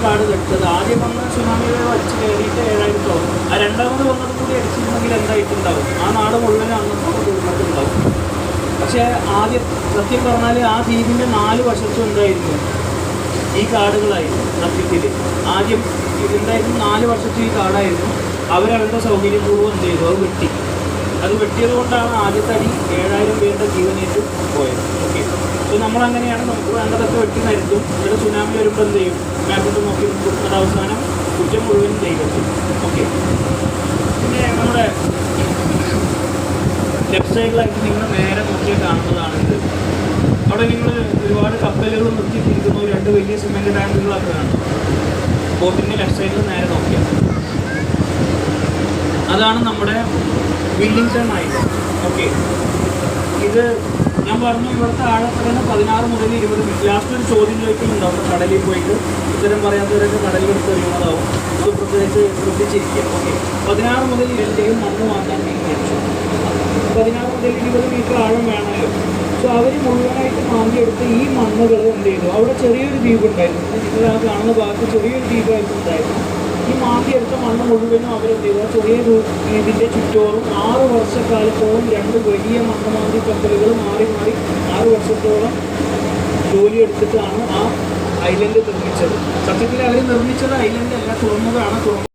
കാട് കെട്ടത്. ആദ്യം വന്ന സുനാമിയെ വലിച്ച് കയറിയിട്ട് 7000 ആ രണ്ടാമത് വന്നത് കൂടി അടിച്ചിരുന്നെങ്കിൽ എന്തായിട്ടുണ്ടാവും? ആ നാട് മുഴുവനും അന്നത്തെ ദുർഘടമുണ്ടാവും. പക്ഷേ ആദ്യം സത്യം പറഞ്ഞാൽ ആ ദ്വീപിൻ്റെ 4 വശത്തും എന്തായിരുന്നു? ഈ കാടുകളായിരുന്നു. സത്യത്തിൽ ആദ്യം ഇതെന്തായിരുന്നു? 4 വർഷത്തും ഈ കാടായിരുന്നു. അവരവരുടെ സൗകര്യപൂർവ്വം എന്ത് ചെയ്തു? അത് വെട്ടി. അത് വെട്ടിയത് കൊണ്ടാണ് ആദ്യത്തെ അടി 7000 പേരുടെ ജീവനേറ്റ് പോയത്. ഓക്കെ, അപ്പോൾ നമ്മളങ്ങനെയാണ് നമുക്ക് വേണ്ടതൊക്കെ വെട്ടി നിരത്തും. ഇവിടെ സുനാമി വരുമ്പോൾ എന്ത് ചെയ്യും? മേപ്പോട്ട് നോക്കി നിൽക്കും. അത് അവസാനം കുറ്റം മുഴുവൻ ദൈവത്തിൽ. ഓക്കെ, പിന്നെ നമ്മുടെ ലെഫ്റ്റ് സൈഡിലായിട്ട് നിങ്ങൾ നേരെ നോക്കിയാൽ കാണുന്നതാണിത്. അവിടെ നിങ്ങൾ ഒരുപാട് കപ്പലുകൾ നിർത്തിയിരിക്കുന്നു. 2 വലിയ സിമെൻറ്റ് ടാങ്കുകളൊക്കെ കാണും. ബോട്ടിൻ്റെ ലെഫ്റ്റ് സൈഡിൽ നേരെ നോക്കിയാൽ അതാണ് നമ്മുടെ വില്ലിംഗ്ടൺ ഐലൻഡ്. ഓക്കെ, ഇത് ഞാൻ പറഞ്ഞു ഇവിടുത്തെ ആഴത്തിന് 16 മുതൽ 20 മീറ്റർ. ലാസ്റ്റ് ഒരു ചോദ്യം ചോദിക്കുന്നുണ്ടാവും കടലിൽ പോയിട്ട്. ഉത്തരം പറയാത്തവരൊക്കെ കടലിൽ എടുത്ത് കഴിയുന്നതാവും. അത് പ്രത്യേകിച്ച് ശ്രദ്ധിച്ചിരിക്കുക. ഓക്കെ, 16 മുതൽ 20 മണ്ണ് മാറ്റാൻ തീരുമാനിച്ചു. 16 മുതൽ 20 മീറ്റർ ആഴം വേണമല്ലോ. സോ അവർ മുഴുവനായിട്ട് മാന്തിയെടുത്ത് ഈ മണ്ണുകൾ എന്ത് ചെയ്തു? അവിടെ ചെറിയൊരു ദ്വീപ് ഉണ്ടായിരുന്നു. നിങ്ങൾ ആ കാണുന്ന ഭാഗത്ത് ചെറിയൊരു ദ്വീപായിട്ട് ഉണ്ടായിരുന്നു. ഈ മാന്തിയെടുത്ത മണ്ണ് മുഴുവനും അവരെന്ത് ചെയ്തു? ചെറിയ ദ്വീപിൻ്റെ ചുറ്റോറും 6 വർഷക്കാലത്തോളം 2 വലിയ മണ്ണ് മാന്തി കപ്പലുകൾ മാറി മാറി 6 വർഷത്തോളം ജോലിയെടുത്തിട്ടാണ് ആ ഐലൻഡ് നിർമ്മിച്ചത്. സത്യത്തിൽ അവർ നിർമ്മിച്ചത് ഐലൻഡ് അല്ല, തുറമുഖമാണ്.